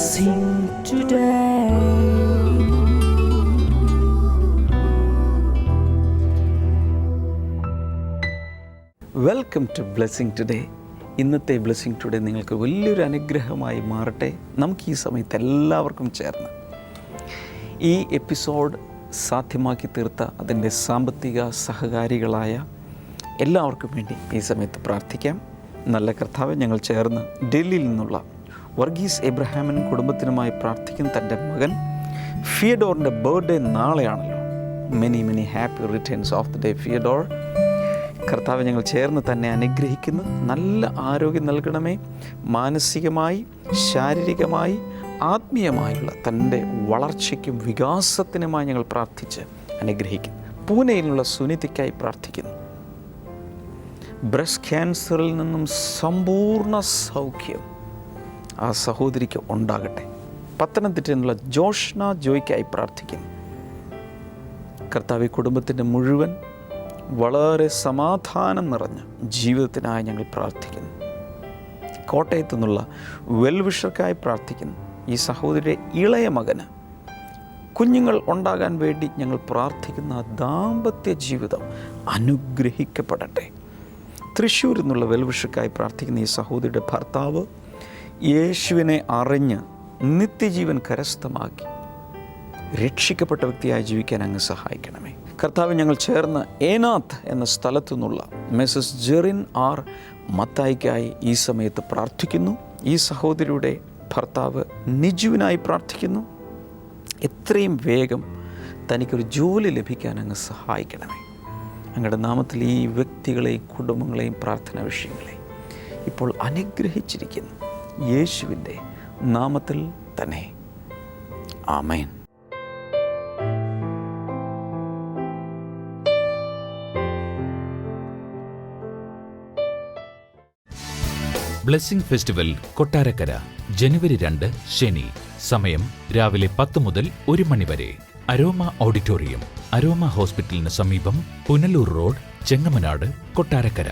blessing today. Welcome to blessing today. ഇന്നത്തെ blessing today നിങ്ങൾക്ക് വലിയൊരു അനുഗ്രഹമായി മാറട്ടെ. നമുക്ക് ഈ സമയത്ത് എല്ലാവർക്കും ചേർന്ന് ഈ എപ്പിസോഡ് സാധ്യമാക്കി തീർത്ത അതിൻ്റെ സാമ്പത്തിക സഹകാരികളായ എല്ലാവർക്കും വേണ്ടി ഈ സമയത്ത് പ്രാർത്ഥിക്കാം. നല്ല കർത്താവെ, ഞങ്ങൾ ചേർന്ന് ഡൽഹിയിൽ നിന്നുള്ള വർഗീസ് എബ്രഹാമിനും കുടുംബത്തിനുമായി പ്രാർത്ഥിക്കുന്ന തൻ്റെ മകൻ ഫിയഡോറിൻ്റെ ബർത്ത്ഡേ നാളെയാണല്ലോ. Many happy returns of the day Fyodor. കർത്താവ്, ഞങ്ങൾ ചേർന്ന് തന്നെ അനുഗ്രഹിക്കുന്നു. നല്ല ആരോഗ്യം നൽകണമേ. മാനസികമായി, ശാരീരികമായി, ആത്മീയമായുള്ള തൻ്റെ വളർച്ചയ്ക്കും വികാസത്തിനുമായി ഞങ്ങൾ പ്രാർത്ഥിച്ച് അനുഗ്രഹിക്കുന്നു. പൂനെയിലുള്ള സുനിതയ്ക്കായി പ്രാർത്ഥിക്കുന്നു. ബ്രസ്റ്റ് ക്യാൻസറിൽ നിന്നും സമ്പൂർണ്ണ സൗഖ്യം ആ സഹോദരിക്ക് ഉണ്ടാകട്ടെ. പത്തനംതിട്ടയിലുള്ള ജോഷ്ന ജോയ്ക്കായി പ്രാർത്ഥിക്കുന്നു. കർത്താവ്, കുടുംബത്തിൻ്റെ മുഴുവൻ വളരെ സമാധാനം നിറഞ്ഞ ജീവിതത്തിനായി ഞങ്ങൾ പ്രാർത്ഥിക്കുന്നു. കോട്ടയത്തു നിന്നുള്ള വെൽവിഷർക്കായി പ്രാർത്ഥിക്കുന്നു. ഈ സഹോദരിയുടെ ഇളയ മകന് കുഞ്ഞുങ്ങൾ ഉണ്ടാകാൻ വേണ്ടി ഞങ്ങൾ പ്രാർത്ഥിക്കുന്ന ദാമ്പത്യ ജീവിതം അനുഗ്രഹിക്കപ്പെടട്ടെ. തൃശ്ശൂരിൽ നിന്നുള്ള വെൽവിഷർക്കായി പ്രാർത്ഥിക്കുന്ന ഈ സഹോദരിയുടെ ഭർത്താവ് യേശുവിനെ അറിഞ്ഞ് നിത്യജീവൻ കരസ്ഥമാക്കി രക്ഷിക്കപ്പെട്ട വ്യക്തിയായി ജീവിക്കാൻ അങ്ങ് സഹായിക്കണമേ. കർത്താവ്, ഞങ്ങൾ ചേർന്ന് ഏനാത്ത് എന്ന സ്ഥലത്തു നിന്നുള്ള മിസസ് ജെറിൻ ആർ മത്തായിക്കായി ഈ സമയത്ത് പ്രാർത്ഥിക്കുന്നു. ഈ സഹോദരിയുടെ ഭർത്താവ് നിജുവിനായി പ്രാർത്ഥിക്കുന്നു. എത്രയും വേഗം തനിക്കൊരു ജോലി ലഭിക്കാൻ അങ്ങ് സഹായിക്കണമേ. അങ്ങയുടെ നാമത്തിൽ ഈ വ്യക്തികളെയും കുടുംബങ്ങളെയും പ്രാർത്ഥന വിഷയങ്ങളെയും ഇപ്പോൾ അനുഗ്രഹിച്ചിരിക്കുന്നു. യേശുവിൻ്റെ നാമത്തിൽ തന്നെ, ആമേൻ. ബ്ലെസ്സിംഗ് ഫെസ്റ്റിവൽ കൊട്ടാരക്കര ജനുവരി 2 ശനി. സമയം രാവിലെ 10 മുതൽ 1 മണി വരെ. അരോമ ഓഡിറ്റോറിയം, അരോമ ഹോസ്പിറ്റലിന് സമീപം, പുനലൂർ റോഡ്, ചെങ്ങമനാട്, കൊട്ടാരക്കര.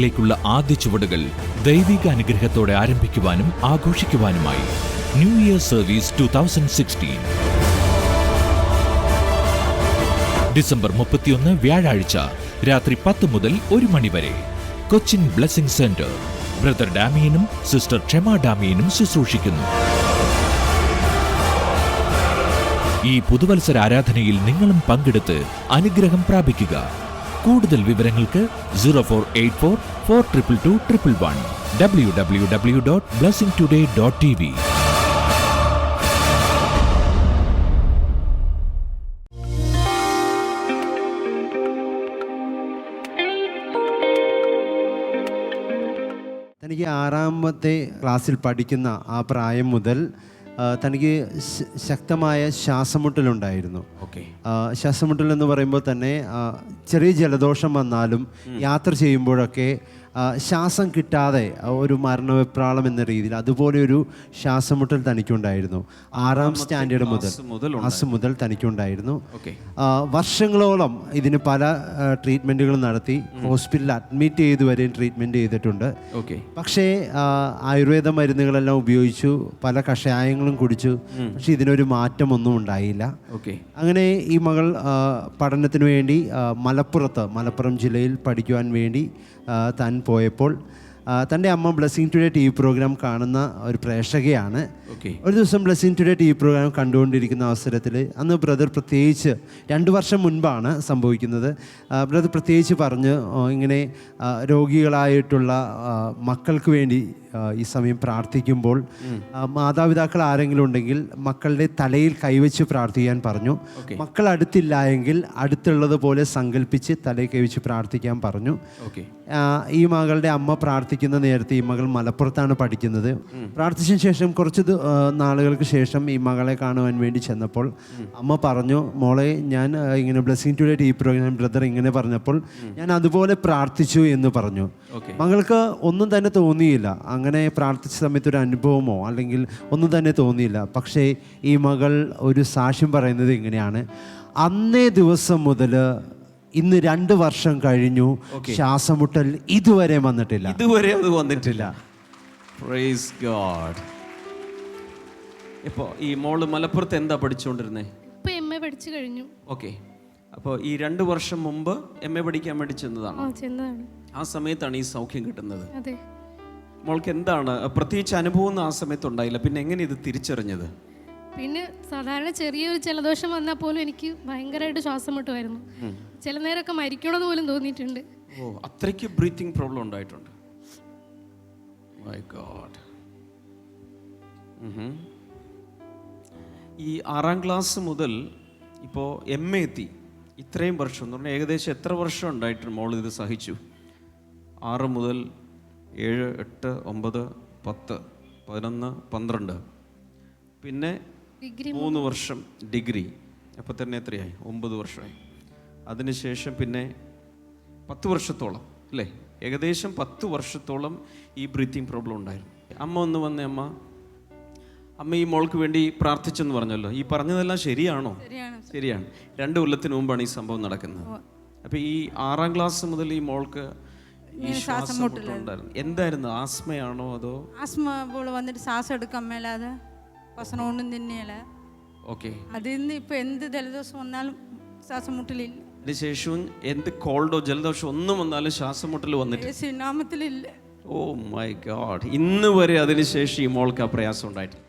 ലേക്കുള്ള ആദ്യ ചുവടുകൾ ദൈവിക അനുഗ്രഹത്തോടെ ആരംഭിക്കുവാനും ആഘോഷിക്കുവാനുമായി ന്യൂ ഇയർ സർവീസ് 2016 ഡിസംബർ 31 വ്യാഴാഴ്ച രാത്രി 10 മുതൽ 1 മണി വരെ. കൊച്ചിൻ ബ്ലെസ്സിംഗ് സെന്റർ ബ്രദർ ഡാമിയനും സിസ്റ്റർ ക്ഷമ ഡാമിയനും ശുശ്രൂഷിക്കുന്നു. ഈ പുതുവത്സര ആരാധനയിൽ നിങ്ങളും പങ്കെടുത്ത് അനുഗ്രഹം പ്രാപിക്കുക. കൂടുതൽ വിവരങ്ങൾക്ക് 0484422211 www.blessingtoday.tv. തനിക്ക് 6ാമത്തെ ക്ലാസ്സിൽ പഠിക്കുന്ന ആ പ്രായം മുതൽ തനിക്ക് ശക്തമായ ശ്വാസമുട്ടലുണ്ടായിരുന്നു. ശ്വാസമുട്ടൽ എന്ന് പറയുമ്പോൾ തന്നെ ചെറിയ ജലദോഷം വന്നാലും യാത്ര ചെയ്യുമ്പോഴൊക്കെ ശ്വാസം കിട്ടാതെ ഒരു മരണവെപ്രാളം എന്ന രീതിയിൽ അതുപോലെ ഒരു ശ്വാസമുട്ടൽ തനിക്കുണ്ടായിരുന്നു. 6ാം സ്റ്റാൻഡേർഡ് മുതൽ തനിക്കുണ്ടായിരുന്നു. വർഷങ്ങളോളം ഇതിന് പല ട്രീറ്റ്മെൻറ്റുകളും നടത്തി ഹോസ്പിറ്റലിൽ അഡ്മിറ്റ് ചെയ്ത് വരെയും ട്രീറ്റ്മെൻറ്റ് ചെയ്തിട്ടുണ്ട്. പക്ഷേ ആയുർവേദ മരുന്നുകളെല്ലാം ഉപയോഗിച്ചു, പല കഷായങ്ങളും കുടിച്ചു. പക്ഷെ ഇതിനൊരു മാറ്റമൊന്നും ഉണ്ടായില്ല. അങ്ങനെ ഈ മകൾ പഠനത്തിന് വേണ്ടി മലപ്പുറം ജില്ലയിൽ പഠിക്കുവാൻ വേണ്ടി താൻ പോയപ്പോൾ തൻ്റെ അമ്മ ബ്ലെസ്സിംഗ് ടുഡേ TV പ്രോഗ്രാം കാണുന്ന ഒരു പ്രേക്ഷകയാണ്. ഒരു ദിവസം ബ്ലെസ്സിംഗ് ടുഡേ TV പ്രോഗ്രാം കണ്ടുകൊണ്ടിരിക്കുന്ന അവസരത്തിൽ, അന്ന് ബ്രദർ പ്രത്യേകിച്ച് 2 വർഷം മുൻപാണ് സംഭവിക്കുന്നത്, ബ്രദർ പ്രത്യേകിച്ച് പറഞ്ഞ് ഇങ്ങനെ രോഗികളായിട്ടുള്ള മക്കൾക്ക് വേണ്ടി ഈ സമയം പ്രാർത്ഥിക്കുമ്പോൾ മാതാപിതാക്കൾ ആരെങ്കിലും ഉണ്ടെങ്കിൽ മക്കളുടെ തലയിൽ കൈവച്ച് പ്രാർത്ഥിക്കാൻ പറഞ്ഞു. മക്കൾ അടുത്തില്ല എങ്കിൽ അടുത്തുള്ളതുപോലെ സങ്കല്പിച്ച് തലയിൽ കൈവച്ച് പ്രാർത്ഥിക്കാൻ പറഞ്ഞു. ഈ മകളുടെ അമ്മ പ്രാർത്ഥിക്കുന്ന നേരത്തെ, ഈ മകൾ മലപ്പുറത്താണ് പഠിക്കുന്നത്, പ്രാർത്ഥിച്ചതിന് ശേഷം കുറച്ച് നാളുകൾക്ക് ശേഷം ഈ മകളെ കാണുവാൻ വേണ്ടി ചെന്നപ്പോൾ അമ്മ പറഞ്ഞു, മോളെ ഞാൻ ഇങ്ങനെ blessing today TV programme brother ഇങ്ങനെ പറഞ്ഞപ്പോൾ ഞാൻ അതുപോലെ പ്രാർത്ഥിച്ചു എന്ന് പറഞ്ഞു. മകൾക്ക് ഒന്നും തന്നെ തോന്നിയില്ല, അങ്ങനെ പ്രാർത്ഥിച്ച സമയത്ത് ഒരു അനുഭവമോ അല്ലെങ്കിൽ ഒന്നും തന്നെ തോന്നിയില്ല. പക്ഷേ ഈ മകൾ ഒരു സാക്ഷ്യം പറയുന്നത് ഇങ്ങനെയാണ്, അന്നേ ദിവസം മുതൽ ഇന്ന് 2 വർഷം കഴിഞ്ഞു, ശ്വാസമുട്ടൽ ഇതുവരെ വന്നിട്ടില്ല. ഇതുവരെ അത് വന്നിട്ടില്ല. Praise God. ഇപ്പോൾ ഈ മോള് മലപ്പുറത്ത് എന്താ പഠിച്ചുകൊണ്ടിരുന്നേ? ഇപ്പൊ MA പഠിച്ചു കഴിഞ്ഞു. ഓക്കെ. അപ്പോൾ ഈ 2 വർഷം മുമ്പ് MA പഠിക്കാൻ വേണ്ടി ചെന്നതാണ്. ചെന്നതാണ്. ആ സമയത്താണ് ഈ സൗഖ്യം കിട്ടുന്നത്. അതെ. മോൾക്ക് എന്താണ് പ്രത്യേകിച്ച് അനുഭവം ആ സമയത്ത് ഉണ്ടായില്ല, പിന്നെ എങ്ങനെ ഇത് തിരിച്ചറിഞ്ഞത്? പിന്നെ സാധാരണ ചെറിയൊരു ജലദോഷം വന്നാൽ പോലും എനിക്ക് ഭയങ്കരമായിട്ട് ശ്വാസം മുട്ടുമായിരുന്നു. ചില നേരമൊക്കെ മരിക്കണമെന്ന് പോലും തോന്നിയിട്ടുണ്ട്. ഓ, അത്രയ്ക്ക് ബ്രീത്തിങ് പ്രോബ്ലം ഉണ്ടായിട്ടുണ്ട്. My God. ഈ 6ാം ക്ലാസ് മുതൽ ഇപ്പോൾ MA എത്തി, ഇത്രയും വർഷം എന്ന് പറഞ്ഞാൽ ഏകദേശം എത്ര വർഷം ഉണ്ടായിട്ട് മോൾ ഇത് സഹിച്ചു? 6 മുതൽ 7, 8, 9, 10, 11, 12, പിന്നെ 3 വർഷം ഡിഗ്രി. അപ്പോൾ തന്നെ എത്രയായി? 9 വർഷമായി. അതിനുശേഷം പിന്നെ 10 വർഷത്തോളം അല്ലേ, ഏകദേശം 10 വർഷത്തോളം ഈ ബ്രീത്തിങ് പ്രോബ്ലം ഉണ്ടായിരുന്നു. അമ്മ ഒന്ന് വന്നേ. അമ്മ ഈ മോൾക്ക് വേണ്ടി പ്രാർത്ഥിച്ചെന്ന് പറഞ്ഞല്ലോ, ഈ പറഞ്ഞതെല്ലാം ശരിയാണോ? ശരിയാണ്. 2 കൊല്ലത്തിന് മുമ്പാണ് ഈ സംഭവം നടക്കുന്നത്. അപ്പോൾ ഈ 6ാം ക്ലാസ് മുതൽ ഈ മോൾക്ക് ഈ ശ്വാസം മുട്ടലുണ്ടായിരുന്നു. എന്തായിരുന്നു? ആസ്മയാണോ അതോ? ആസ്മ പോലെ വന്നിട്ട് ശ്വാസം എടുക്കാൻ മേലാതെ ഭക്ഷണം ഒന്നും തിന്നില്ല. ഓക്കെ. അതിന്ന് ഇപ്പൊ എന്ത് ജലദോഷം വന്നാലും ശ്വാസം മുട്ടലില്ല. അതിനുശേഷവും എന്ത് കോൾഡോ ജലദോഷം ഒന്നും വന്നാലും ശ്വാസം മുട്ടൽ വന്നിട്ട് നാമത്തിലില്ല. Oh my God. ഇന്ന് വരെ അതിനുശേഷം ഈ മോൾക്ക് ആ പ്രയാസം ഉണ്ടായിട്ടില്ല.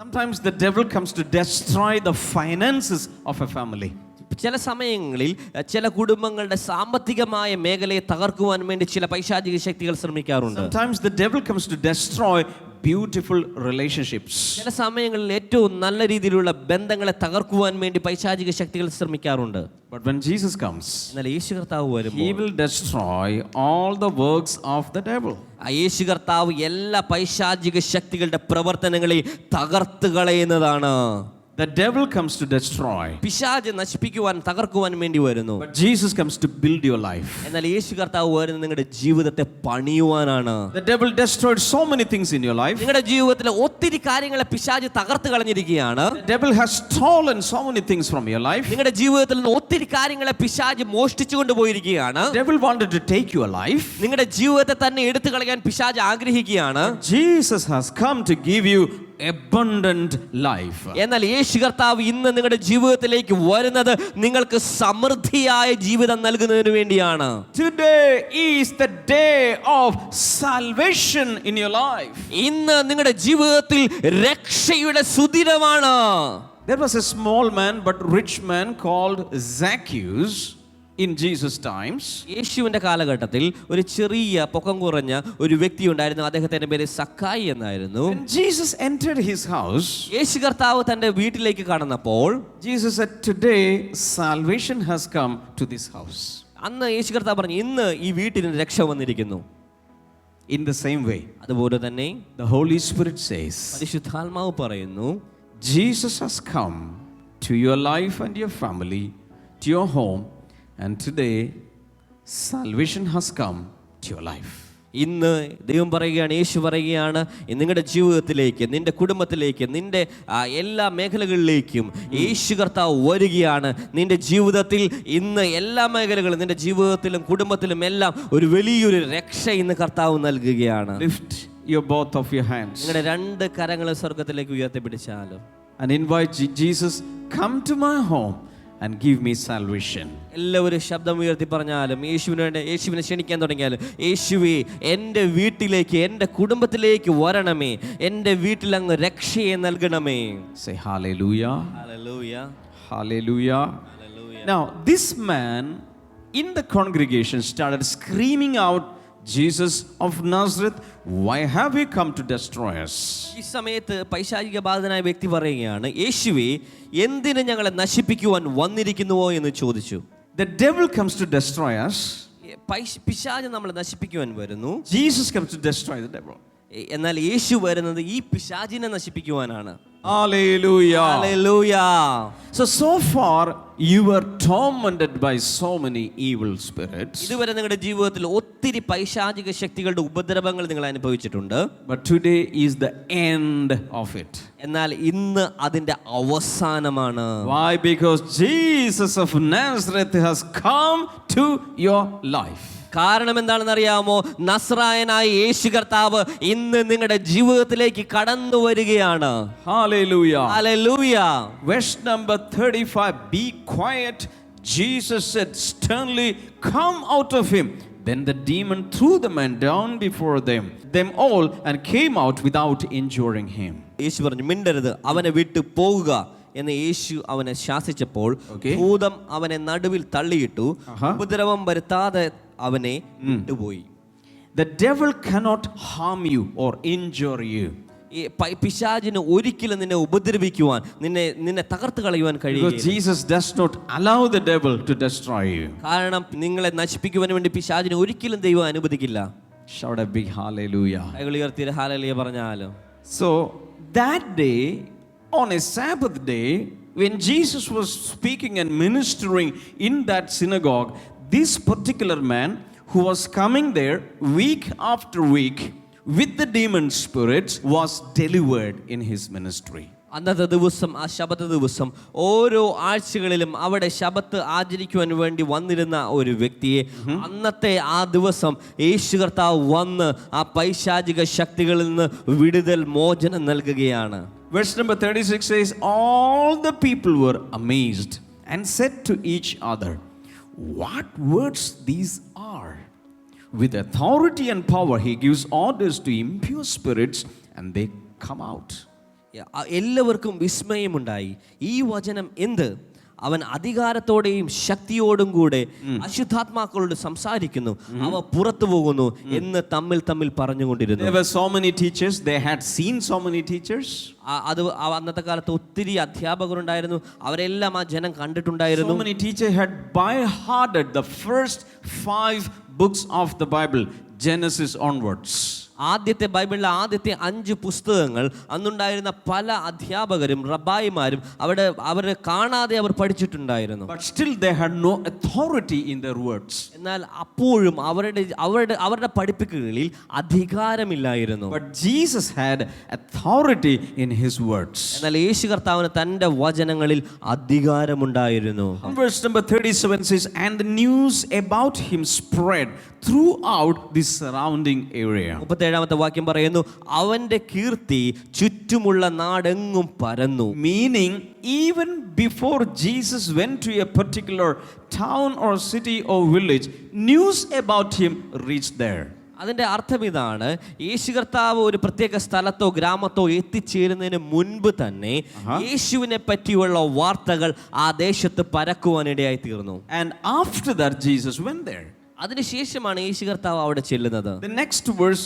Sometimes the devil comes to destroy the finances of a family. ചില സമയങ്ങളിൽ ചില കുടുംബങ്ങളുടെ സാമ്പത്തികമായ മേഖലയെ തകർക്കുവാൻ വേണ്ടി ചില പൈശാചിക ശക്തികൾ ശ്രമിക്കാറുണ്ട്. Sometimes the devil comes to destroy beautiful relationships. ചില സമയങ്ങളിൽ ഏറ്റവും നല്ല രീതിയിലുള്ള ബന്ധങ്ങളെ തകർക്കുവാൻ വേണ്ടി പൈശാചിക ശക്തികൾ ശ്രമിക്കാറുണ്ട്. But when Jesus comes, എന്നാൽ യേശു കർത്താവ് വരുമ്പോൾ he will destroy all the works of the devil. ആ യേശു കർത്താവ് എല്ലാ പൈശാചിക ശക്തികളുടെ പ്രവർത്തനങ്ങളെ തകർത്ത് കളയുന്നതാണ്. The devil comes to destroy. പിശാച് നശിപ്പിക്കുവാൻ തകർക്കുവാൻ വേണ്ടി വരുന്നു. But Jesus comes to build your life. എന്നാൽ യേശു കർത്താവ് വരുന്നത് നിങ്ങളുടെ ജീവിതത്തെ പണിയുവാനാണ്. The devil destroyed so many things in your life. നിങ്ങളുടെ ജീവിതത്തിലെ ഒത്തിരി കാര്യങ്ങളെ പിശാച് തകർത്ത് കളഞ്ഞിരിക്കുകയാണ്. The devil has stolen so many things from your life. നിങ്ങളുടെ ജീവിതത്തിൽ നിന്ന് ഒത്തിരി കാര്യങ്ങളെ പിശാച് മോഷ്ടിച്ചു കൊണ്ടുപോയിരിക്കുകയാണ്. The devil wanted to take your life. നിങ്ങളുടെ ജീവിതത്തെ തന്നെ എടുത്തു കളയാൻ പിശാച് ആഗ്രഹിക്കുകയാണ്. Jesus has come to give you abundant life. എന്നാൽ യേശു കർത്താവ് ഇന്ന് നിങ്ങളുടെ ജീവിതത്തിലേക്ക് വരുന്നത് നിങ്ങൾക്ക് സമൃദ്ധിയായ ജീവിതം നൽകുന്നതിന് വേണ്ടിയാണ്. Today is the day of salvation in your life. ഇന്ന് നിങ്ങളുടെ ജീവിതത്തിൽ രക്ഷയുടെ സുദിനമാണ്. There was a small man but rich man called Zacchaeus in Jesus times. യേശുവിന്റെ കാലഘട്ടത്തിൽ ഒരു ചെറിയ പൊക്കം കുറഞ്ഞ ഒരു വ്യക്തി ഉണ്ടായിരുന്നു. അദ്ദേഹത്തിന്റെ പേര് സക്കായി എന്നായിരുന്നു. When Jesus entered his house, യേശു കർത്താവ് തന്റെ വീട്ടിലേക്ക് കടന്നപ്പോൾ Jesus said, "Today salvation has come to this house." അന്ന് യേശു കർത്താവ് പറഞ്ഞു, ഇന്ന് ഈ വീട്ടിന് രക്ഷ വന്നിരിക്കുന്നു. In the same way, അതുപോലെ തന്നെ the Holy Spirit says, പരിശുദ്ധാത്മാവ് പറയുന്നു, Jesus has come to your life and your family, to your home, and today salvation has come to your life. ഇന്ന് ദൈവം പറയുകയാണ്, യേശു പറയുകയാണ്, നിങ്ങളുടെ ജീവിതത്തിലേക്ക്, നിന്റെ കുടുംബത്തിലേക്ക്, നിന്റെ എല്ലാ മേഖലകളിലേക്കും യേശു കർത്താവ് വരികയാണ്. നിന്റെ ജീവിതത്തിൽ ഇന്ന് എല്ലാ മേഖലകളും, നിന്റെ ജീവിതത്തിലും കുടുംബത്തിലും എല്ലാം ഒരു വലിയൊരു രക്ഷ ഇന്ന് കർത്താവ് നൽകുകയാണ്. Lift your both of your hands നിങ്ങളുടെ 2 കരങ്ങളെ സ്വർഗത്തിലേക്ക് ഉയർത്തിപ്പിടിച്ചാലും and invite Jesus, come to my home and give me salvation. എല്ലാവരും ശബ്ദം ഉയർത്തി പറഞ്ഞാലും, യേശുവിനെ ക്ഷണിക്കാൻ തുടങ്ങിയാലും, യേശുവേ എൻ്റെ വീട്ടിലേക്ക്, എൻ്റെ കുടുംബത്തിലേക്ക് വരണമേ, എൻ്റെ വീട്ടിൽ അങ്ങ് രക്ഷയെ നൽകണമേ. Say hallelujah. Hallelujah. Hallelujah. Hallelujah. Now this man in the congregation started screaming out, Jesus of Nazareth, why have you come to destroy us? ഈ സമയത്ത് പൈശാചിക ബാധിതനായ വ്യക്തി പറയുകയാണ്, യേശുവേ എന്തിന് ഞങ്ങളെ നശിപ്പിക്കുവാൻ വന്നിരിക്കുന്നുവോ എന്ന് ചോദിച്ചു. The devil comes to destroy us. പിശാച് നമ്മളെ നശിപ്പിക്കുവാൻ വരുന്നു. Jesus comes to destroy the devil. എന്നാൽ യേശു വരുന്നത് ഈ പിശാചിനെ നശിപ്പിക്കുവാനാണ്. Hallelujah. Hallelujah. So far you were tormented by so many evil spirits. ഇതുവരെ നിങ്ങളുടെ ജീവിതത്തിൽ ഒത്തിരി പൈശാചിക ശക്തികളുടെ ഉപദ്രവങ്ങൾ നിങ്ങൾ അനുഭവിച്ചിട്ടുണ്ട്. But today is the end of it. എന്നാൽ ഇന്ന് അതിന്റെ അവസാനമാണ്. Why? Because Jesus of Nazareth has come to your life. കാരണം എന്താണെന്ന് അറിയാമോ? നസ്രായനായ യേശു കർത്താവ് ഇന്ന് നിങ്ങളുടെ ജീവിതത്തിലേക്ക് കടന്നു വരികയാണ്. Hallelujah. Hallelujah. Verse number 35, be quiet. Jesus said sternly, come out of him. Then the demon threw the man down before them all, and came out without injuring him. യേശു പറഞ്ഞു, മിണ്ടരുത്, അവനെ വിട്ടു പോകുക എന്ന് യേശു അവനെ ശാസിച്ചപ്പോൾ ഭൂതം അവനെ നടുവിൽ തള്ളിയിട്ടു, ഉപദ്രവം വരുത്താതെ അവനെ വിട്ടുപോയി. The devil cannot harm you or injure you. ഈ പിശാചിന് ഒരിക്കലും നിന്നെ ഉപദ്രവിക്കുവാൻ, നിന്നെ തകർത്ത് കളയുവാൻ കഴിയില്ല. Because Jesus does not allow the devil to destroy you. കാരണം നിങ്ങളെ നശിപ്പിക്കുവാൻ വേണ്ടി പിശാചിനെ ഒരിക്കലും ദൈവം അനുവദിക്കില്ല. Shout a big hallelujah. കൈകൾ ഉയർത്തി ഹല്ലേലൂയ പറഞ്ഞാലോ. So that day, on a Sabbath day, when Jesus was speaking and ministering in that synagogue, this particular man who was coming there week after week with the demon spirits was delivered in his ministry. അന്നത്തെ ദിവസം, ആ ശബത്ത് ദിവസം, ഓരോ ആഴ്ചകളിലും അവിടെ ശബത്ത് ആചരിക്കുവാൻ വേണ്ടി വന്നിരുന്ന ഒരു വ്യക്തിയെ അന്നത്തെ ആ ദിവസം യേശു കർത്താവ് വന്ന് ആ പൈശാചിക ശക്തികളിൽ നിന്ന് വിടുതൽ, മോചനം നൽകുകയാണ്. Verse number 36 says, all the people were amazed and said to each other, what words these are? With authority and power he gives orders to impure spirits, and they come out. എല്ലാവർക്കും വിസ്മയമുണ്ടായി. ഈ വചനം എന്ത്? അവൻ അധികാരത്തോടെയും ശക്തിയോടും കൂടെ അശുദ്ധാത്മാക്കളോട് സംസാരിക്കുന്നു, അവ പുറത്തു പോകുന്നു എന്ന് തമ്മിൽ പറഞ്ഞുകൊണ്ടിരുന്നു. There were so many teachers, they had seen so many teachers. അത് അന്നത്തെ കാലത്ത് ഒത്തിരി അധ്യാപകരുണ്ടായിരുന്നു, അവരെല്ലാം ആ ജനം കണ്ടിട്ടുണ്ടായിരുന്നു. So many teachers had by hearted the first 5 books of the Bible, Genesis onwards. ആദ്യത്തെ ബൈബിളിലെ ആദ്യത്തെ 5 പുസ്തകങ്ങൾ അന്നുണ്ടായിരുന്ന പല അധ്യാപകരും റബ്ബായിമാരും അവർ കാണാതെ അവർ പഠിച്ചിട്ടുണ്ടായിരുന്നു. But still they had no authority in their words. എന്നാൽ അപ്പോഴും അവരുടെ പഠിപ്പിക്കലുകളിൽ അധികാരമില്ലായിരുന്നു. But Jesus had authority in his words. എന്നാൽ യേശു കർത്താവിന് തന്റെ വചനങ്ങളിൽ അധികാരമുണ്ടായിരുന്നു. Verse number 37 says, and the news about him spread throughout the surrounding area. 37ാമത്തെ വാക്യം പറയുന്നു, അവന്റെ കീർത്തി ചുറ്റുമുള്ള നാടെങ്ങും പരന്നു. Meaning, even before Jesus went to a particular town or city or village, news about him reached there. അതിന്റെ അർത്ഥം ഇതാണ്, യേശു കർത്താവ് ഒരു പ്രത്യേക സ്ഥലത്തോ ഗ്രാമത്തോ എത്തിച്ചേരുന്നതിന് മുൻപ് തന്നെ യേശുവിനെ പറ്റിയുള്ള വാർത്തകൾ ആ ദേശത്ത് പരക്കുവാനിടയായി തീർന്നു. And after that Jesus went there. അതിനുശേഷമാണ് യേശു കർത്താവ് അവിടെ ചെല്ലുന്നത്. The next verse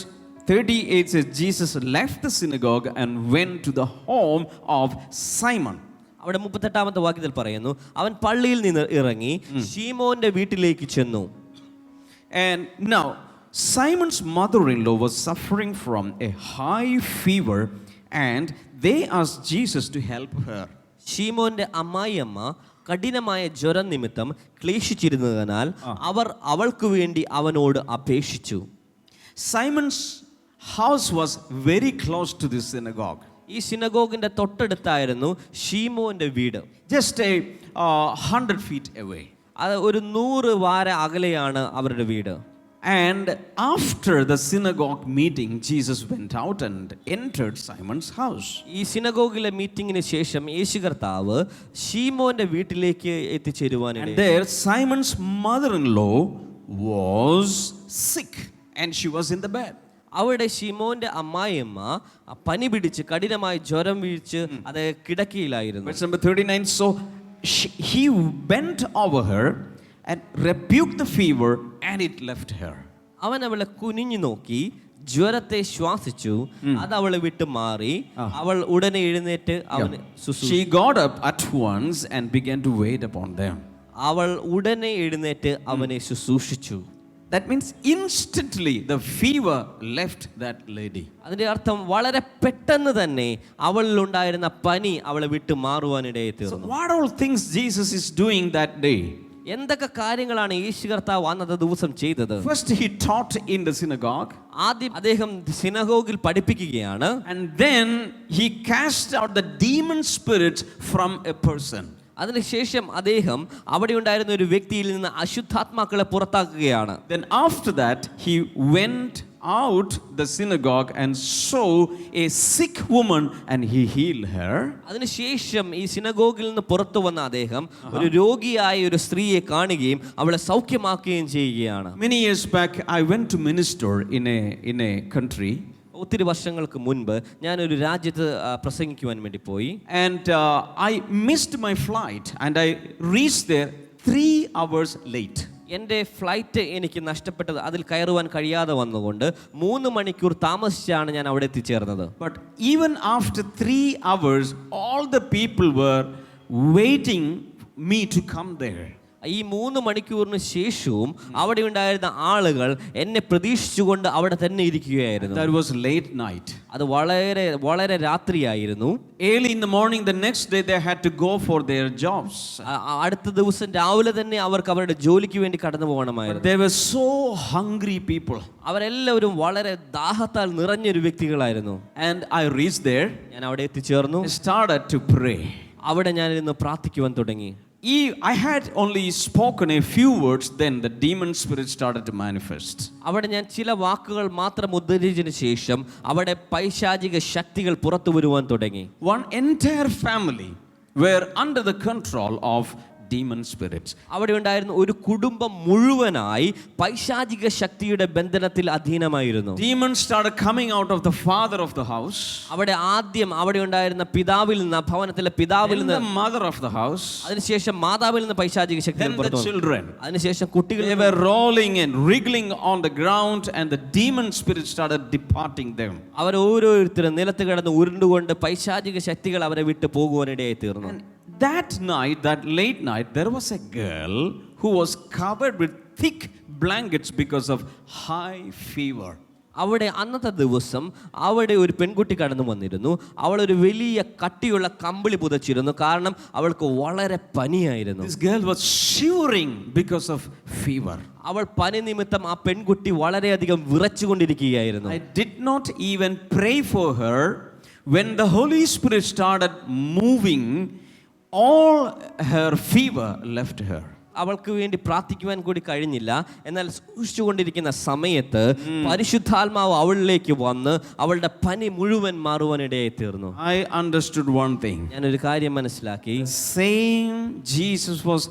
38 says, Jesus left the synagogue and went to the home of Simon. അവിടെ 38ാമത്തെ വാക്യത്തിൽ പറയുന്നു, അവൻ പള്ളിയിൽ നിന്ന് ഇറങ്ങി ശീമോന്റെ വീട്ടിലേക്ക് ചെന്നു. And now Simon's mother-in-law was suffering from a high fever, and they asked Jesus to help her. ശീമോന്റെ അമ്മായിയമ്മ കഠിനമായ ജ്വരം നിമിത്തം ക്ലേശിച്ചിരുന്നതിനാൽ അവൾക്ക് വേണ്ടി അവനോട് അപേക്ഷിച്ചു. Simon's house was very close to the synagogue. ഈ സിനഗോഗിന്റെ തൊട്ടടുത്തായിരുന്നു ശീമോന്റെ വീട്. Just 100 feet away. അത് ഒരു 100 വാര അകലെയാണ് അവരുടെ വീട്. And after the synagogue meeting, Jesus went out and entered Simon's house. ഈ സിനഗോഗിലെ മീറ്റിംഗിന് ശേഷം യേശു കർത്താവ് ശീമോന്റെ വീട്ടിലേക്ക് എത്തിച്ചേരുവാനിടയായി. And there Simon's mother-in-law was sick and she was in the bed. അവിടെ ശീമോന്റെ അമ്മായിയമ്മ പനി പിടിച്ച് കഠിനമായി ജ്വരം വീഴ്ച് അത് കിടക്കയിലായിരുന്നു. Verse number 39, so he bent over her and rebuked the fever, and it left her. അവൻ അവളെ കുനിഞ്ഞു നോക്കി ജ്വരത്തെ ശ്വാസിച്ചു, അത് അവളെ വിട്ടു മാറി. അവൾ ഉടനെ എഴുന്നേറ്റ് അവന് ശുശ്രൂഷിച്ചു. She got up at once and began to wait upon them. അവൾ ഉടനെ എഴുന്നേറ്റ് അവനെ ശുശ്രൂഷിച്ചു. That means instantly the fever left that lady. അതിന്റെ അർത്ഥം വളരെ പെട്ടെന്ന് തന്നെ അവളിലുണ്ടായിരുന്ന പനി അവളെ വിട്ട് മാറുവാനിടയെ So തീർന്നു. what all things Jesus is doing that day? എന്തൊക്കെ കാര്യങ്ങളാണ് യേശു കർത്താവ് അന്നത്തെ ദിവസം ചെയ്തത്? First he taught in the synagogue, ആദ്യം അദ്ദേഹം സിനഗോഗിൽ പഠിപ്പിക്കുകയാണ്. and then he cast out the demon spirits from a person. അതിനുശേഷം അദ്ദേഹം അവിടെ ഉണ്ടായിരുന്ന ഒരു വ്യക്തിയിൽ നിന്ന് അശുദ്ധാത്മാക്കളെ പുറത്താക്കുകയാണ്. Then after that he went out the synagogue and saw a sick woman and he healed her. അതിനുശേഷം ഈ സിനഗോഗിൽ നിന്ന് പുറത്തു വന്ന അദ്ദേഹം ഒരു രോഗിയായ ഒരു സ്ത്രീയെ കാണുകയും അവളെ സൗഖ്യമാക്കുകയും ചെയ്യുകയാണ്. Many years back I went to minister in a country. ഒത്തിരി വർഷങ്ങൾക്ക് മുൻപ് ഞാനൊരു രാജ്യത്ത് പ്രസംഗിക്കുവാൻ വേണ്ടി പോയി. And I missed my flight and I reached there 3 hours late. എൻ്റെ ഫ്ലൈറ്റ് എനിക്ക് നഷ്ടപ്പെട്ടത്, അതിൽ കയറുവാൻ കഴിയാതെ വന്നുകൊണ്ട് 3 മണിക്കൂർ താമസിച്ചാണ് ഞാൻ അവിടെ എത്തിച്ചേർന്നത്. But even after 3 hours, all the people were waiting me to come there. ഈ 3 മണിക്കൂറിന് ശേഷവും അവിടെ ഉണ്ടായിരുന്ന ആളുകൾ എന്നെ പ്രതീക്ഷിച്ചുകൊണ്ട് അവിടെ തന്നെ ഇരിക്കുകയായിരുന്നു. That was late night. അത് വളരെ വളരെ രാത്രിയായിരുന്നു. Early in the morning, the next day they had to go for their jobs. അടുത്ത ദിവസം രാവിലെ തന്നെ അവർക്ക് അവരുടെ ജോലിക്ക് വേണ്ടി കടന്നു പോകണമായിരുന്നു. They were so hungry people. അവരെല്ലാവരും വളരെ ദാഹത്താൽ നിറഞ്ഞൊരു വ്യക്തികളായിരുന്നു. And I reached there. ഞാൻ അവിടെ എത്തിച്ചേർന്നു. I started to pray. അവിടെ ഞാൻ ഇരുന്ന് പ്രാർത്ഥിക്കുവാൻ തുടങ്ങി. I had only spoken a few words, then the demon spirit started to manifest. അവിടെ ഞാൻ ചില വാക്കുകൾ മാത്രം ഉദ്ധരിച്ചതിന് ശേഷം അവിടെ പൈശാചിക ശക്തികൾ പുറത്തു വരുവാൻ തുടങ്ങി. One entire family were under the control of demon spirits. അവിടെ ഉണ്ടായിരുന്ന ഒരു കുടുംബം മുഴുവനായി പൈശാചിക ശക്തിയുടെ ബന്ധനത്തിൽ അധീനമായിരുന്നു. Demons started coming out of the father of the house. അവിടെ ആദ്യം അവിടെ ഉണ്ടായിരുന്ന പിതാവിൽ നിന്ന്, ഭവനത്തിലെ പിതാവിൽ Then നിന്ന്, the mother of the house. അതിനുശേഷം മാതാവിൽ നിന്ന് പൈശാചിക ശക്തികൾ Then the പുറത്തു വന്നു. children. അതിനുശേഷം കുട്ടികൾ They were rolling and wriggling on the ground, and the demon spirit started departing them. അവർ ഓരോരുത്തരും നിലത്ത് കിടന്ന് ഉരുണ്ടുകൊണ്ട് പൈശാചിക ശക്തികൾ അവരെ വിട്ട് പോകുവാനിടയായി തീർന്നു. That night, that late night, there was a girl who was covered with thick blankets because of high fever. അവിടെ അന്നത്തെ ദിവസം അവിടെ ഒരു പെൺകുട്ടി കടന്നു വന്നിരുന്നു. അവൾ ഒരു വലിയ കട്ടിയുള്ള കമ്പിളി പുതച്ചിരുന്നു, കാരണം അവൾക്ക് വളരെ പനിയായിരുന്നു. This girl was shivering because of fever. അവൾ പനി നിമിത്തം ആ പെൺകുട്ടി വളരെയധികം വിറച്ചുകൊണ്ടിരിക്കുകയായിരുന്നു. I did not even pray for her. When the Holy Spirit started moving, all her fever left her. അവൾക്ക് വേണ്ടി പ്രാർത്ഥിക്കുവാൻ കൂടി കഴിഞ്ഞില്ല. എന്നാൽ സൂക്ഷിച്ചുകൊണ്ടിരിക്കുന്ന സമയത്ത് പരിശുദ്ധാത്മാവ് അവളിലേക്ക് വന്ന് അവളുടെ പനി മുഴുവൻ മാറുവാനിടയായി തീർന്നു. I understood one thing. ഞാനൊരു കാര്യം മനസ്സിലാക്കി. Same Jesus was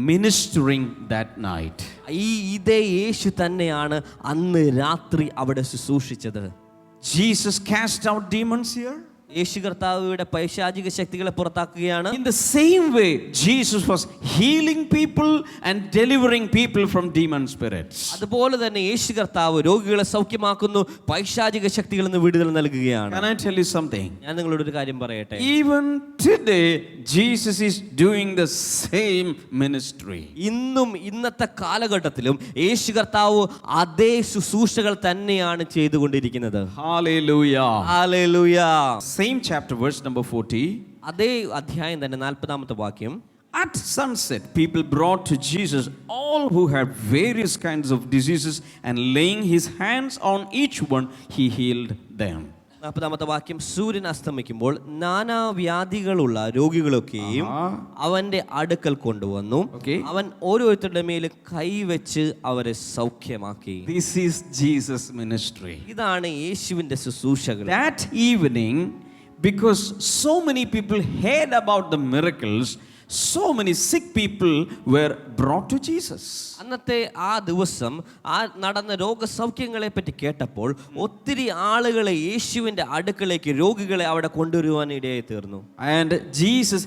ministering that night. ഇതേ യേശു തന്നെയാണ് അന്ന് രാത്രി അവിടെ ശുശ്രൂഷിച്ചത്. Jesus cast out demons here. യേശു കർത്താവിയുടെ പൈശാചിക ശക്തികളെ പുറത്താക്കുകയാണ്. In the same way, Jesus was healing people and delivering people from demon spirits. അതുപോലെ തന്നെ യേശു കർത്താവ് രോഗികളെ സൗഖ്യമാക്കുന്നു, പൈശാചിക ശക്തികളിൽ നിന്ന് വിടുതൽ നൽകുകയാണ്. Can I tell you something? ഞാൻ നിങ്ങളോട് ഒരു കാര്യം പറയട്ടെ. Even today, Jesus is doing the same ministry. ഇന്നും ഇന്നത്തെ കാലഘട്ടത്തിലും യേശു കർത്താവ് അതേ ശുശ്രൂഷകൾ തന്നെയാണ് ചെയ്തുകൊണ്ടിരിക്കുന്നത്. Hallelujah. Hallelujah. Same chapter, verse number 40. അതേ അധ്യായം തന്നെ 40-ാമത്തെ വാക്യം. At sunset, people brought to Jesus all who had various kinds of diseases, and laying his hands on each one, he healed them. 40-ാമത്തെ വാക്യം. സൂര്യൻ അസ്തമിക്കുമ്പോൾ നാനാവ്യാധികളുള്ള രോഗികളൊക്കെയും അവന്റെ അടുക്കൽ കൊണ്ടുവന്നു. അവൻ ഓരോരുത്തരുടെ മേൽ കൈവച്ച് അവരെ സൗഖ്യമാക്കി. This is Jesus' ministry. ഇതാണ് യേശുവിന്റെ ശുശ്രൂഷകൾ. That evening, because so many people heard about the miracles, so many sick people were brought to Jesus. അന്നത്തെ ആ ദിവസം ആ നടന്ന രോഗസൗഖ്യങ്ങളെ പറ്റി കേട്ടപ്പോൾ ഒത്തിരി ആളുകളെ യേശുവിന്റെ അടുക്കലേക്ക്, രോഗികളെ അവിടെ കൊണ്ടുവരുവാൻ ഇടയായി തീർന്നു. And Jesus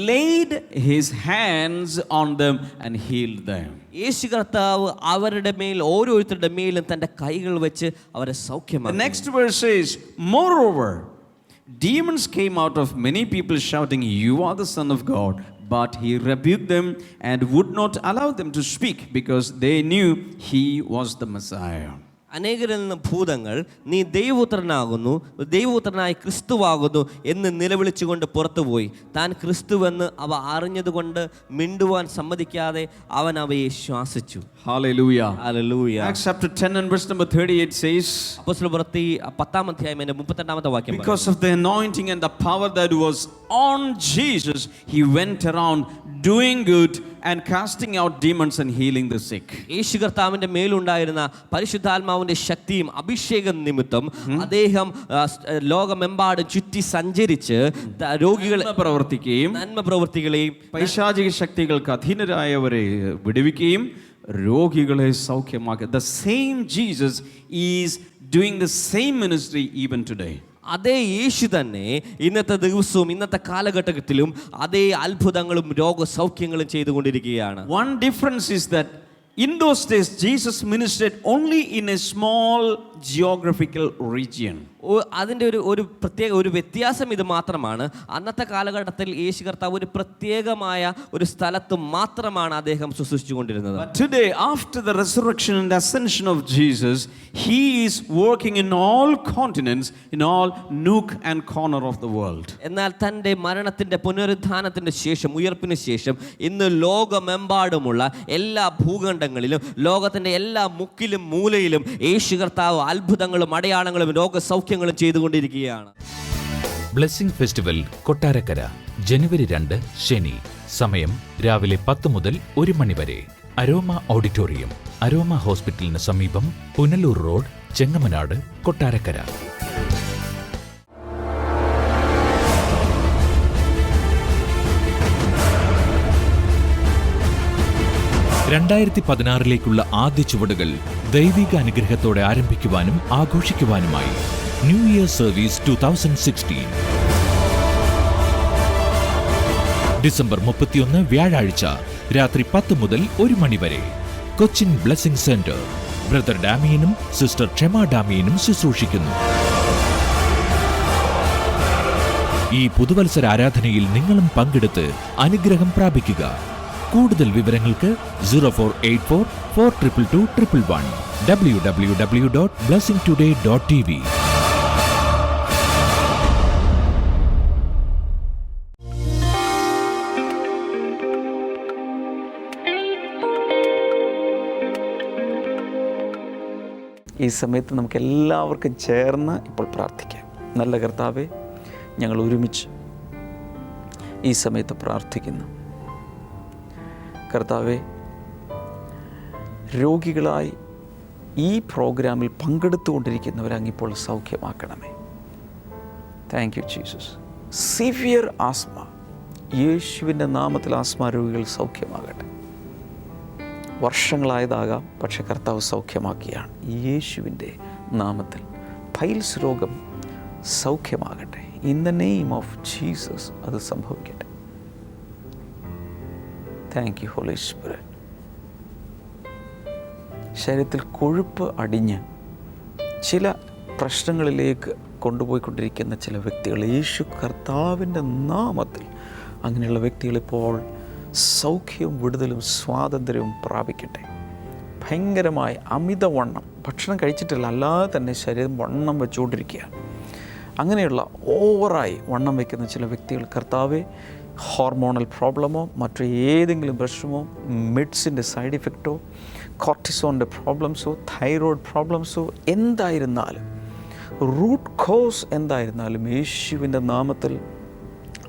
laid his hands on them and healed them. യേശു കർത്താവ് അവരുടെ മേൽ, ഓരോരുത്തരുടെ മേലും തന്റെ കൈകൾ വെച്ച് അവരെ സൗഖ്യമാക്കി. The next verse says, moreover, demons came out of many people shouting, "You are the Son of God." but he rebuked them and would not allow them to speak because they knew he was the Messiah. അനേകരിൽ നിന്ന് ഭൂതങ്ങൾ നീ ദൈവപുത്രനായ ക്രിസ്തുവാകുന്നു എന്ന് നിലവിളിച്ചുകൊണ്ട് പുറത്തുപോയി. താൻ ക്രിസ്തുവെന്ന് അവ അറിഞ്ഞതുകൊണ്ട് മിണ്ടുവാൻ സമ്മതിക്കാതെ അവൻ അവയെ ശ്വാസിച്ചു. Hallelujah. Hallelujah. Acts chapter 10 and verse number 38 says, അപ്പോസ്തലപ്രവൃത്തി 10-ാം അധ്യായം 32-ാമത്തെ വാക്യം, because of the anointing and the power that was on Jesus, he went around doing good and casting out demons and healing the sick. യേശു കർത്താവിന്റെ മേലുണ്ടായിരുന്ന പരിശുദ്ധാത്മാവിന്റെ ശക്തിയും അഭിഷേകം നിമിത്തം അദ്ദേഹം ലോകമെമ്പാടും ചുറ്റി സഞ്ചരിച്ച് രോഗികളെ നന്മ പ്രവർത്തികളെയും പൈശാചിക ശക്തികൾക്ക് അധീനരായവരെ വിടുവിക്കുകയും രോഗികളെ സൗഖ്യമാക്കുക. The same Jesus is doing the same ministry even today. അതേ യേശു തന്നെ ഇന്നത്തെ ദിവസവും ഇന്നത്തെ കാലഘട്ടത്തിലും അതേ അത്ഭുതങ്ങളും രോഗസൗഖ്യങ്ങളും ചെയ്തുകൊണ്ടിരിക്കുകയാണ്. One difference is that in those days Jesus ministered only in a small geographical region. അതിൻ്റെ ഒരു വ്യത്യാസം ഇത് മാത്രമാണ്. അന്നത്തെ കാലഘട്ടത്തിൽ യേശു കർത്താവ് ഒരു പ്രത്യേകമായ ഒരു സ്ഥലത്ത് മാത്രമാണ് അദ്ദേഹം ശുശ്രൂഷിച്ചുകൊണ്ടിരുന്നത്. But today, after the resurrection and ascension of Jesus, he is working in all continents, in all nook and corner of the world. എന്നാൽ തൻ്റെ മരണത്തിൻ്റെ പുനരുത്ഥാനത്തിൻ്റെ ശേഷം, ഉയർപ്പിന് ശേഷം ഇന്ന് ലോകമെമ്പാടുമുള്ള എല്ലാ ഭൂഖണ്ഡങ്ങളിലും ലോകത്തിൻ്റെ എല്ലാ മുക്കിലും മൂലയിലും യേശു കർത്താവ് അത്ഭുതങ്ങളും അടയാളങ്ങളും രോഗസൗഖ്യങ്ങളും ചെയ്തുകൊണ്ടിരിക്കുകയാണ്. ബ്ലെസ്സിംഗ് ഫെസ്റ്റിവൽ കൊട്ടാരക്കര ജനുവരി 2 ശനി. സമയം രാവിലെ 10 മുതൽ 1 മണി വരെ. അരോമ ഓഡിറ്റോറിയം, അരോമ ഹോസ്പിറ്റലിന് സമീപം, പുനലൂർ റോഡ്, ചെങ്ങമനാട്, കൊട്ടാരക്കര. ലേക്കുള്ള ആദ്യ ചുവടുകൾ ദൈവിക അനുഗ്രഹത്തോടെ ആരംഭിക്കുവാനും ആഘോഷിക്കുവാനുമായി ന്യൂ ഇയർ സർവീസ് 2016 ഡിസംബർ 31 വ്യാഴാഴ്ച രാത്രി 10 മുതൽ 1 മണി വരെ. കൊച്ചിൻ ബ്ലെസ്സിംഗ് സെന്റർ ബ്രദർ ഡാമിയനും സിസ്റ്റർ ക്ഷമ ഡാമിയനും ശുശ്രൂഷിക്കുന്നു. ഈ പുതുവത്സര ആരാധനയിൽ നിങ്ങളും പങ്കെടുത്ത് അനുഗ്രഹം പ്രാപിക്കുക. കൂടുതൽ വിവരങ്ങൾക്ക് 0484422211 www.blessingtoday.tv. ഈ സമയത്ത് നമുക്ക് എല്ലാവർക്കും ചേർന്ന് ഇപ്പോൾ പ്രാർത്ഥിക്കാം. നല്ല കർത്താവേ, ഞങ്ങൾ ഒരുമിച്ച് ഈ സമയത്ത് പ്രാർത്ഥിക്കുന്നു. കർത്താവേ, രോഗികളായി ഈ പ്രോഗ്രാമിൽ പങ്കെടുത്തുകൊണ്ടിരിക്കുന്നവരങ്ങിപ്പോൾ സൗഖ്യമാക്കണമേ. Thank you Jesus. Severe asthma, യേശുവിൻ്റെ നാമത്തിൽ ആസ്മ രോഗികൾ സൗഖ്യമാകട്ടെ. വർഷങ്ങളായതാകാം, പക്ഷെ കർത്താവ് സൗഖ്യമാക്കിയാണ്. യേശുവിൻ്റെ നാമത്തിൽ പൈൽസ് രോഗം സൗഖ്യമാകട്ടെ. In the name of Jesus അത് സംഭവിക്കട്ടെ. Thank you Holy Spirit. ശരീരത്തിൽ കൊഴുപ്പ് അടിഞ്ഞ് ചില പ്രശ്നങ്ങളിലേക്ക് കൊണ്ടുപോയിക്കൊണ്ടിരിക്കുന്ന ചില വ്യക്തികൾ, യേശു കർത്താവിൻ്റെ നാമത്തിൽ അങ്ങനെയുള്ള വ്യക്തികളിപ്പോൾ സൗഖ്യവും വിടുതലും സ്വാതന്ത്ര്യവും പ്രാപിക്കട്ടെ. ഭയങ്കരമായ അമിതവണ്ണം, ഭക്ഷണം കഴിച്ചിട്ടില്ല, അല്ലാതെ തന്നെ ശരീരം വണ്ണം വെച്ചുകൊണ്ടിരിക്കുകയാണ്. അങ്ങനെയുള്ള ഓവറായി വണ്ണം വയ്ക്കുന്ന ചില വ്യക്തികൾ, കർത്താവെ, ഹോർമോണൽ പ്രോബ്ലമോ മറ്റു ഏതെങ്കിലും പ്രശ്നമോ, മെഡിസിൻ്റെ സൈഡ് ഇഫക്റ്റോ, കോർട്ടിസോണിൻ്റെ പ്രോബ്ലംസോ, തൈറോയ്ഡ് പ്രോബ്ലംസോ എന്തായിരുന്നാലും, റൂട്ട് കോസ് എന്തായിരുന്നാലും, യേശുവിൻ്റെ നാമത്തിൽ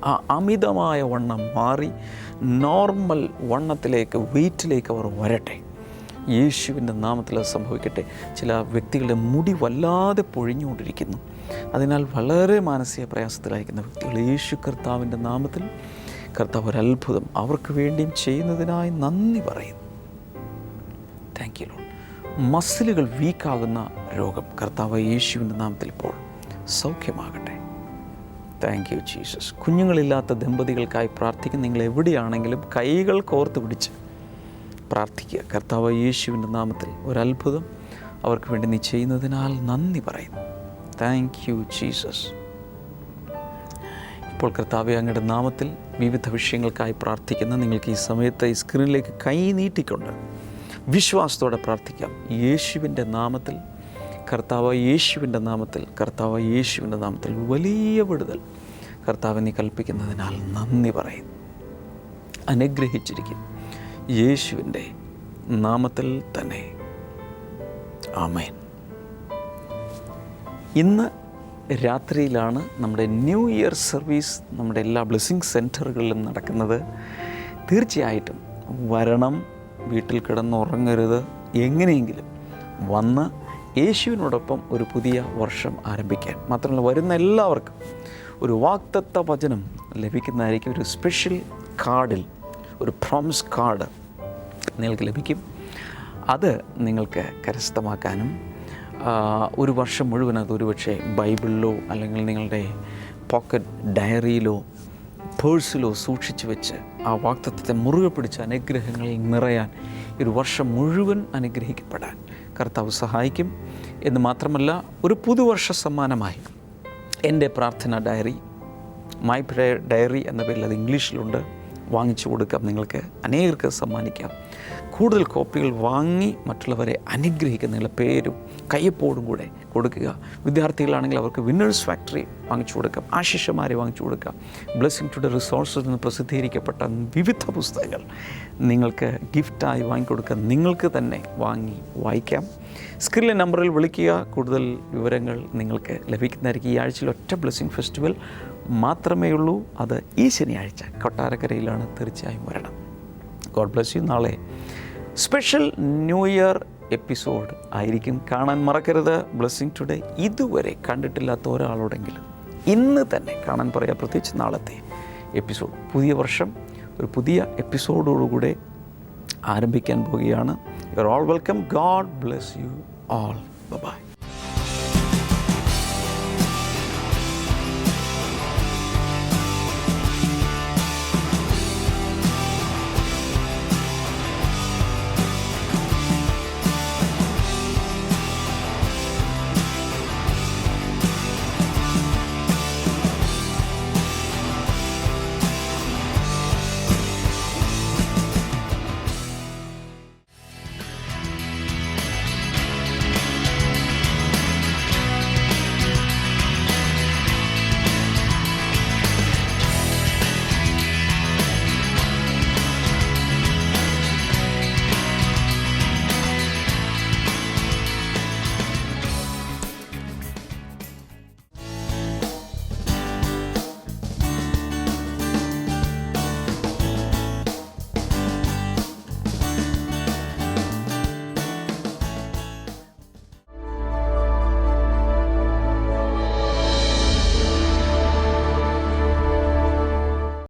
ആ അമിതമായ വണ്ണം മാറി നോർമൽ വണ്ണത്തിലേക്ക്, വെയ്റ്റിലേക്ക് അവർ വരട്ടെ. യേശുവിൻ്റെ നാമത്തിൽ അത് സംഭവിക്കട്ടെ. ചില വ്യക്തികളുടെ മുടി വല്ലാതെ പൊഴിഞ്ഞുകൊണ്ടിരിക്കുന്നു, അതിനാൽ വളരെ മാനസിക പ്രയാസത്തിലായിരിക്കുന്ന വ്യക്തികൾ, യേശു കർത്താവിൻ്റെ നാമത്തിൽ കർത്താവ് ഒരത്ഭുതം അവർക്ക് വേണ്ടിയും ചെയ്യുന്നതിനായി നന്ദി പറയുന്നു. Thank you Lord. മസിലുകൾ വീക്കാകുന്ന രോഗം കർത്താവ് യേശുവിൻ്റെ നാമത്തിൽ ഇപ്പോൾ സൗഖ്യമാകട്ടെ. Thank you Jesus. കുഞ്ഞുങ്ങളില്ലാത്ത ദമ്പതികൾക്കായി പ്രാർത്ഥിക്കുന്ന നിങ്ങൾ എവിടെയാണെങ്കിലും കൈകൾ കോർത്ത് പിടിച്ച് പ്രാർത്ഥിക്കുക. കർത്താവ് യേശുവിൻ്റെ നാമത്തിൽ ഒരത്ഭുതം അവർക്ക് വേണ്ടി നീ ചെയ്യുന്നതിനാൽ നന്ദി പറയുന്നു. Thank you Jesus. ഇപ്പോൾ കർത്താവെ, അങ്ങയുടെ നാമത്തിൽ വിവിധ വിഷയങ്ങൾക്കായി പ്രാർത്ഥിക്കുന്ന നിങ്ങൾക്ക് ഈ സമയത്ത് ഈ സ്ക്രീനിലേക്ക് കൈ നീട്ടിക്കൊണ്ട് വിശ്വാസത്തോടെ പ്രാർത്ഥിക്കാം. യേശുവിൻ്റെ നാമത്തിൽ, കർത്താവ് യേശുവിൻ്റെ നാമത്തിൽ, കർത്താവ് യേശുവിൻ്റെ നാമത്തിൽ വലിയ വിടുതൽ കർത്താവ് നീ കൽപ്പിക്കുന്നതിനാൽ നന്ദി പറയുന്നു. അനുഗ്രഹിച്ചിരിക്കും യേശുവിൻ്റെ നാമത്തിൽ തന്നെ. ആമേൻ. ഇന്ന് രാത്രിയിലാണ് നമ്മുടെ ന്യൂ ഇയർ സർവീസ് നമ്മുടെ എല്ലാ ബ്ലെസ്സിങ് സെൻറ്ററുകളിലും നടക്കുന്നത്. തീർച്ചയായിട്ടും വരണം. വീട്ടിൽ കിടന്നുറങ്ങരുത്. എങ്ങനെയെങ്കിലും വന്ന് യേശുവിനോടൊപ്പം ഒരു പുതിയ വർഷം ആരംഭിക്കാൻ. മാത്രമല്ല, വരുന്ന എല്ലാവർക്കും ഒരു വാഗ്ദത്ത വചനം ലഭിക്കുന്നതായിരിക്കും. ഒരു സ്പെഷ്യൽ കാർഡിൽ ഒരു പ്രോമിസ് കാർഡ് നിങ്ങൾക്ക് ലഭിക്കും. അത് നിങ്ങൾക്ക് കരസ്ഥമാക്കാനും ഒരു വർഷം മുഴുവൻ അത് ഒരുപക്ഷെ ബൈബിളിലോ അല്ലെങ്കിൽ നിങ്ങളുടെ പോക്കറ്റ് ഡയറിയിലോ പേഴ്സിലോ സൂക്ഷിച്ചു വെച്ച് ആ വാഗ്ദത്തത്തെ മുറുകെ പിടിച്ച് അനുഗ്രഹങ്ങളിൽ നിറയാൻ, ഒരു വർഷം മുഴുവൻ അനുഗ്രഹിക്കപ്പെടാൻ കർത്താവ് സഹായിക്കും. എന്ന് മാത്രമല്ല, ഒരു പുതുവർഷ സമ്മാനമായി എൻ്റെ പ്രാർത്ഥന ഡയറി, മൈ പ്രയർ ഡയറി എന്ന പേരിൽ അത് ഇംഗ്ലീഷിലുണ്ട്, വാങ്ങിച്ചു കൊടുക്കാം. നിങ്ങൾക്ക് അനേകർക്ക് സമ്മാനിക്കാം. കൂടുതൽ കോപ്പികൾ വാങ്ങി മറ്റുള്ളവരെ അനുഗ്രഹിക്കുക. നിങ്ങളുടെ പേരും കയ്യൊപ്പോടും കൂടെ കൊടുക്കുക. വിദ്യാർത്ഥികളാണെങ്കിൽ അവർക്ക് വിന്നേഴ്സ് ഫാക്ടറി വാങ്ങിച്ചു കൊടുക്കാം. ആശിഷമാരെ വാങ്ങിച്ചു കൊടുക്കാം. ബ്ലെസ്സിങ് ടുഡേ റിസോഴ്സിൽ നിന്ന് പ്രസിദ്ധീകരിക്കപ്പെട്ട വിവിധ പുസ്തകങ്ങൾ നിങ്ങൾക്ക് ഗിഫ്റ്റായി വാങ്ങിക്കൊടുക്കുക. നിങ്ങൾക്ക് തന്നെ വാങ്ങി വായിക്കാം. സ്ക്രീനിലെ നമ്പറിൽ വിളിക്കുക. കൂടുതൽ വിവരങ്ങൾ നിങ്ങൾക്ക് ലഭിക്കുന്നതായിരിക്കും. ഈ ആഴ്ചയിൽ ഒറ്റ ബ്ലെസ്സിങ് ഫെസ്റ്റിവൽ മാത്രമേ ഉള്ളൂ. അത് ഈ ശനിയാഴ്ച കൊട്ടാരക്കരയിലാണ്. തീർച്ചയായും വരണം. God bless U. നാളെ സ്പെഷ്യൽ ന്യൂ ഇയർ എപ്പിസോഡ് ആയിരിക്കും. കാണാൻ മറക്കരുത്. ബ്ലെസ്സിങ് ടുഡേ ഇതുവരെ കണ്ടിട്ടില്ലാത്ത ഒരാളോടെങ്കിലും ഇന്ന് തന്നെ കാണാൻ പറയുക. പ്രത്യേകിച്ച് നാളത്തെ എപ്പിസോഡ്. പുതിയ വർഷം ഒരു പുതിയ എപ്പിസോഡോടുകൂടെ ആരംഭിക്കാൻ പോവുകയാണ്. You are all welcome. God bless you all. By.